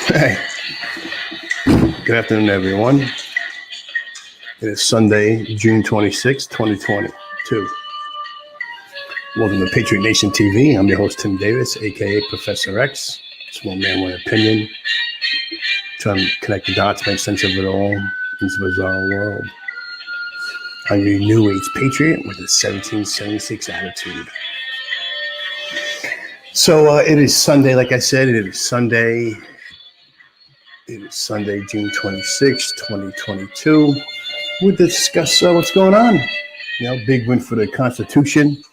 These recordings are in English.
Hey, good afternoon, everyone. It is Sunday, June 26, 2022. Welcome to Patriot Nation TV. I'm your host, Tim Davis, aka Professor X. Small man, one opinion. Trying to connect the dots, make sense of it all in this bizarre world. I'm your new age patriot with a 1776 attitude. So it is Sunday, like I said, it is Sunday, June 26, 2022. We'll discuss what's going on. Big win for the Constitution,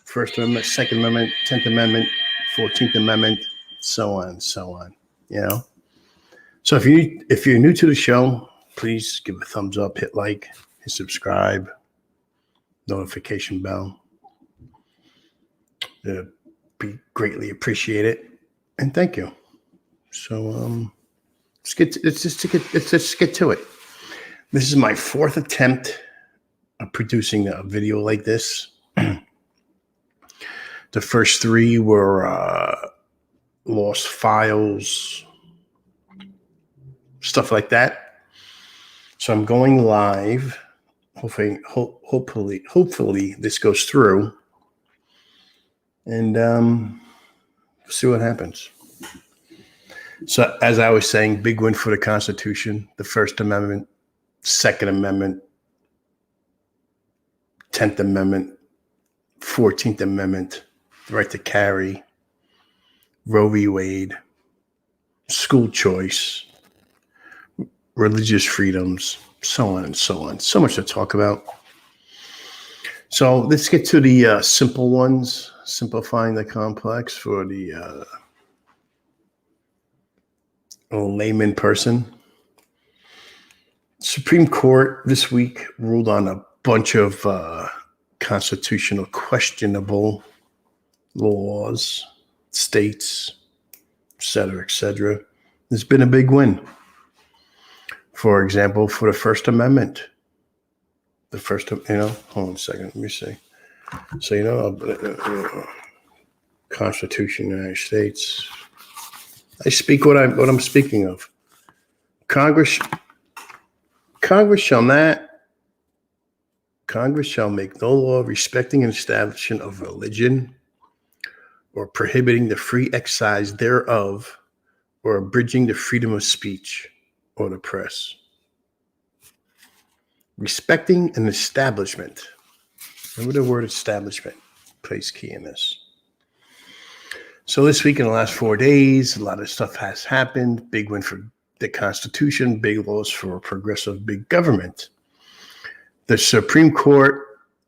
First Amendment, Second Amendment, 10th Amendment, 14th Amendment, so on and so on. So if you're new to the show, please give a thumbs up, hit like, hit subscribe, notification bell. It'd be greatly appreciated, and thank you. So let's just get to it. This is my fourth attempt of producing a video like this. The first three were lost files, stuff like that. So I'm going live. Hopefully this goes through, and see what happens. So as I was saying, big win for the Constitution, the First Amendment, Second Amendment, 10th Amendment, 14th Amendment, the right to carry, Roe v. Wade, school choice, religious freedoms, so on and so on. So much to talk about. So let's get to the simple ones, simplifying the complex for the layman person. Supreme Court this week ruled on a bunch of constitutional questionable laws, states, et cetera, et cetera. There's been a big win. For example, for the First Amendment. Hold on a second, let me see. So, Constitution of the United States. I speak what I'm speaking of. Congress shall make no law respecting an establishment of religion or prohibiting the free exercise thereof or abridging the freedom of speech or the press. Respecting an establishment. Remember the word establishment plays key in this. So this week in the last 4 days, a lot of stuff has happened. Big win for the Constitution, big laws for progressive big government. The Supreme Court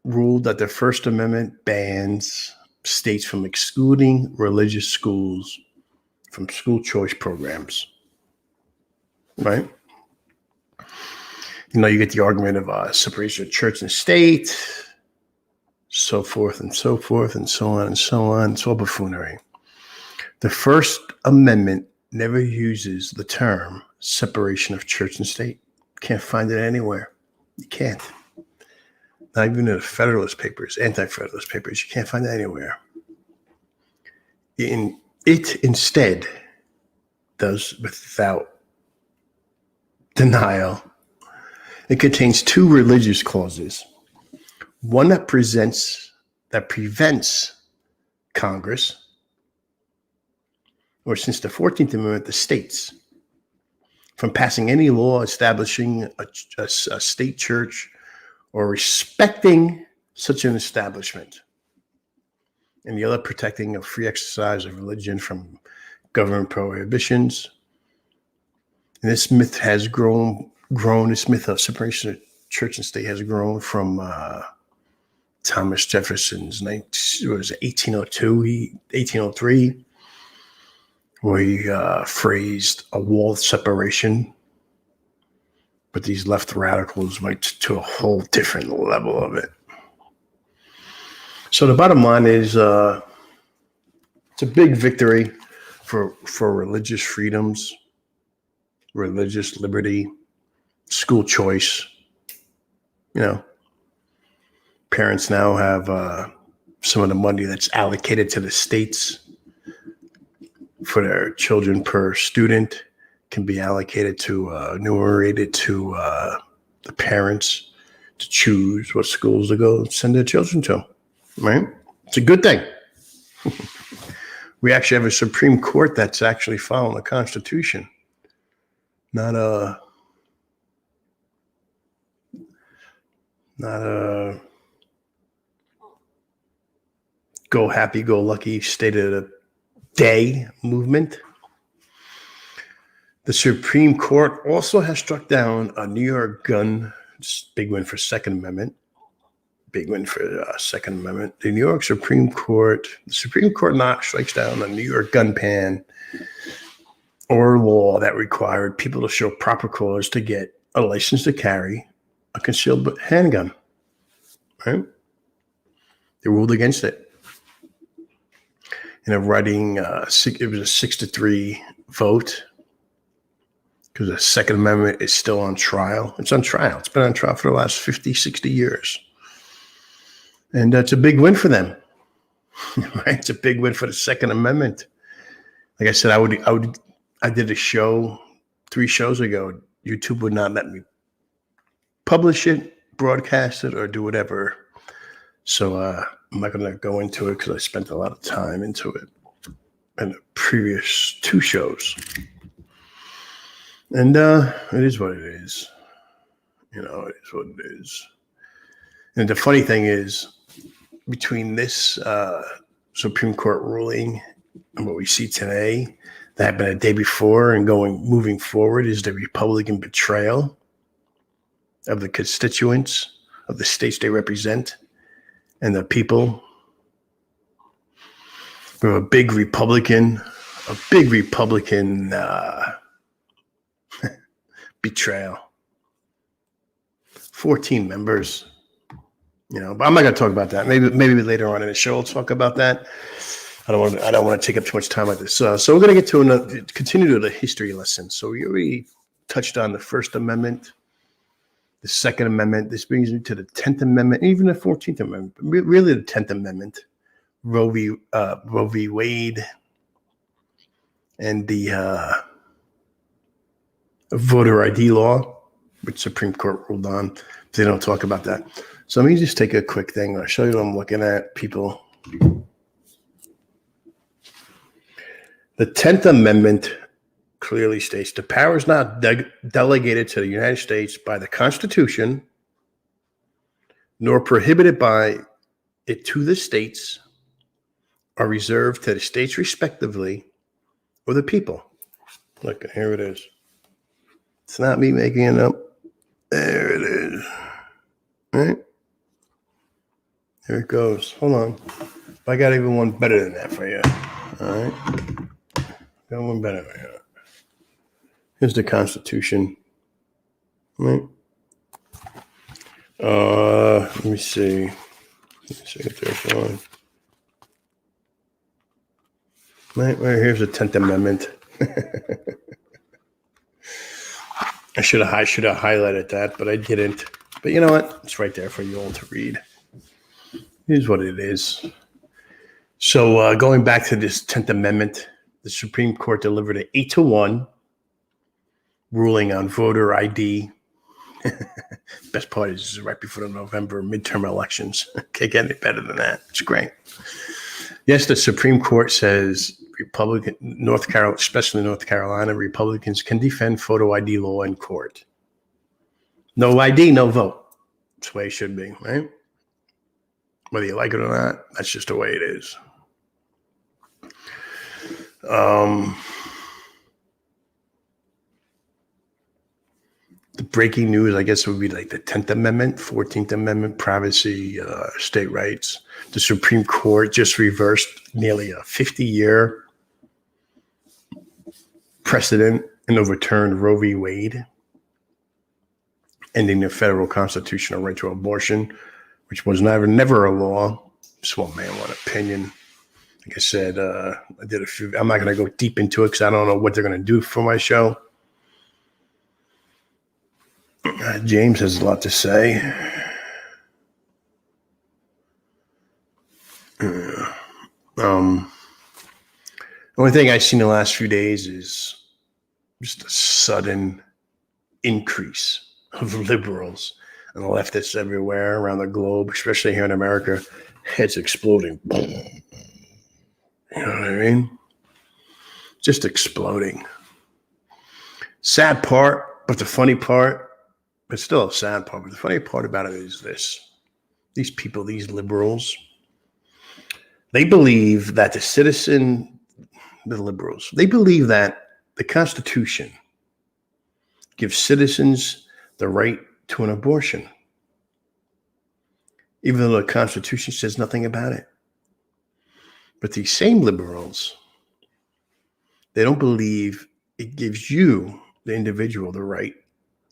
ruled that the First Amendment bans states from excluding religious schools from school choice programs. Right? You get the argument of separation of church and state, so forth and so forth, and so on and so on. It's all buffoonery. The First Amendment never uses the term separation of church and state. Can't find it anywhere. You can't. Not even in the Federalist Papers, Anti-Federalist Papers. You can't find it anywhere. It instead does, without denial, it contains two religious clauses. One that prevents Congress, or since the 14th Amendment, the states, from passing any law establishing a state church or respecting such an establishment, and the other protecting a free exercise of religion from government prohibitions. And this myth has grown. This myth of separation of church and state has grown from Thomas Jefferson's 1803, where he phrased a walled separation. But these left radicals went to a whole different level of it. So the bottom line is it's a big victory for religious freedoms, religious liberty, school choice. Parents now have some of the money that's allocated to the states for their children per student can be allocated to, enumerated to the parents to choose what schools to go send their children to, right? It's a good thing. We actually have a Supreme Court that's actually following the Constitution, not a go happy, go lucky, state of the day movement. The Supreme Court also has struck down a New York gun, big win for Second Amendment. Big win for Second Amendment. The Supreme Court now strikes down a New York gun ban or law that required people to show proper cause to get a license to carry a concealed handgun. Right? They ruled against it. In a writing, it was a 6-3 vote because the Second Amendment is still on trial. It's on trial. It's been on trial for the last 50, 60 years. And that's a big win for them. Right? It's a big win for the Second Amendment. Like I said, I did a show 3 shows ago. YouTube would not let me publish it, broadcast it, or do whatever. So I'm not going to go into it because I spent a lot of time into it in the previous 2 shows. And it is what it is. You know, it is what it is. And the funny thing is, between this Supreme Court ruling and what we see today, that happened a day before and moving forward, is the Republican betrayal of the constituents of the states they represent and the people. We have a big Republican betrayal. 14 members. You know, but I'm not going to talk about that. Maybe later on in the show, I'll talk about that. I don't want to take up too much time with this. So we're going to continue to the history lesson. So we already touched on the First Amendment, the Second Amendment. This brings me to the 10th Amendment, even the 14th Amendment. Really, the 10th Amendment, Roe v. Wade, and the voter ID law, which Supreme Court ruled on. They don't talk about that. So let me just take a quick thing. I'll show you what I'm looking at, people. The 10th Amendment clearly states the power is not delegated to the United States by the Constitution, nor prohibited by it to the states, are reserved to the states respectively or the people. Look, here it is. It's not me making it up. There it is. All right. There it goes. Hold on. I got even one better than that for you. All right. Got one better for you. Here's the Constitution. All right. Let me see. If there's one. Right here's the 10th Amendment. I should have highlighted that, but I didn't. But you know what? It's right there for you all to read. Here's what it is. So going back to this 10th Amendment, the Supreme Court delivered an 8-1 ruling on voter ID. Best part is this is right before the November midterm elections. Can't get any better than that. It's great. Yes, the Supreme Court says especially North Carolina, Republicans can defend photo ID law in court. No ID, no vote. That's the way it should be, right? Whether you like it or not, that's just the way it is. The breaking news, I guess, would be like the 10th Amendment, 14th Amendment, privacy, state rights. The Supreme Court just reversed nearly a 50-year precedent and overturned Roe v. Wade, ending the federal constitutional right to abortion, which was never a law. Just one man, one opinion. Like I said, I did a few. I'm not going to go deep into it because I don't know what they're going to do for my show. James has a lot to say. The only thing I've seen the last few days is just a sudden increase of liberals and leftists everywhere around the globe, especially here in America. Heads exploding. You know what I mean? Just exploding. Sad part, but the funny part, it's still a sad part, but the funny part about it is this. These people, these liberals, they believe that the liberals, they believe that the Constitution gives citizens the right to an abortion, even though the Constitution says nothing about it. But these same liberals, they don't believe it gives you, the individual, the right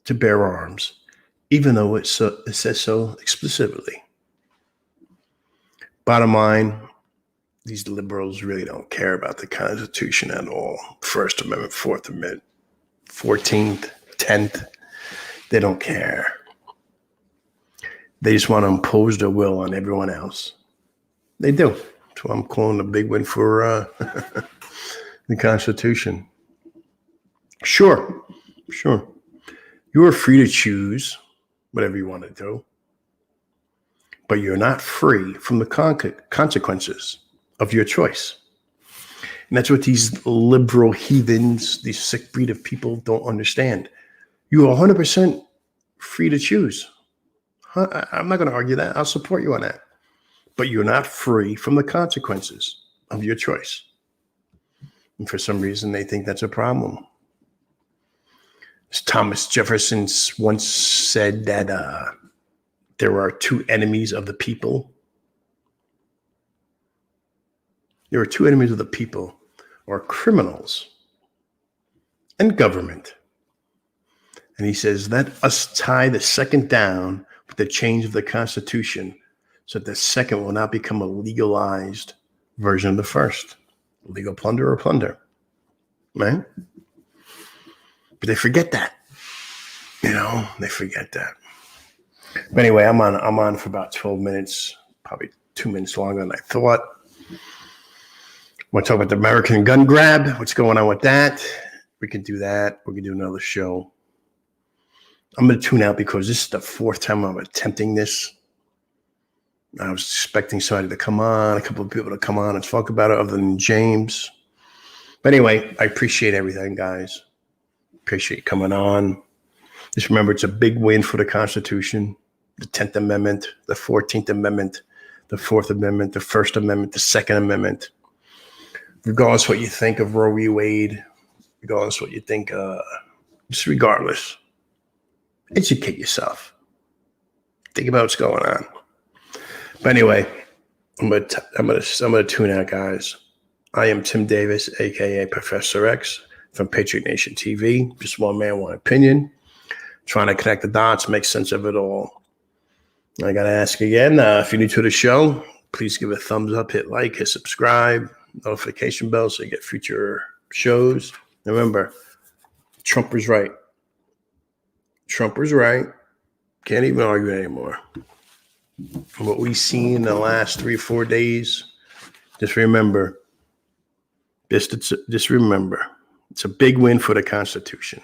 to bear arms, even though it says so explicitly. Bottom line, these liberals really don't care about the Constitution at all. First Amendment, Fourth Amendment, 14th, 10th, they don't care. They just want to impose their will on everyone else. They do. So I'm calling a big win for the Constitution. Sure. You are free to choose whatever you want to do, but you're not free from the consequences of your choice. And that's what these liberal heathens, these sick breed of people don't understand. You are 100% free to choose. I'm not going to argue that. I'll support you on that. But you're not free from the consequences of your choice. And for some reason, they think that's a problem. As Thomas Jefferson once said that there are two enemies of the people. There are two enemies of the people, or criminals and government. And he says, let us tie the second down with the change of the Constitution so that the second will not become a legalized version of the first. Legal plunder or plunder. Right? But they forget that. They forget that. But anyway, I'm on for about 12 minutes, probably 2 minutes longer than I thought. I want to talk about the American gun grab. What's going on with that? We can do that. We can do another show. I'm going to tune out because this is the fourth time I'm attempting this. I was expecting somebody to come on, a couple of people to come on and talk about it other than James. But anyway, I appreciate everything, guys. Appreciate you coming on. Just remember, it's a big win for the Constitution, the 10th Amendment, the 14th Amendment, the 4th Amendment, the First Amendment, the Second Amendment. Regardless what you think of Roe v. Wade, regardless what you think, just regardless, educate yourself. Think about what's going on. But anyway, I'm gonna tune out, guys. I am Tim Davis, aka Professor X from Patriot Nation TV. Just one man, one opinion. Trying to connect the dots, make sense of it all. I gotta ask again, if you're new to the show, please give a thumbs up, hit like, hit subscribe, notification bell so you get future shows. Remember, Trump was right. Trump was right. Can't even argue anymore. What we've seen in the last 3 or 4 days, just remember, just remember, it's a big win for the Constitution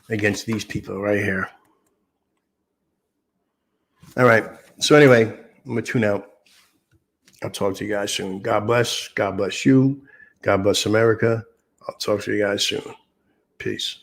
against these people right here. All right. So anyway, I'm going to tune out. I'll talk to you guys soon. God bless. God bless you. God bless America. I'll talk to you guys soon. Peace.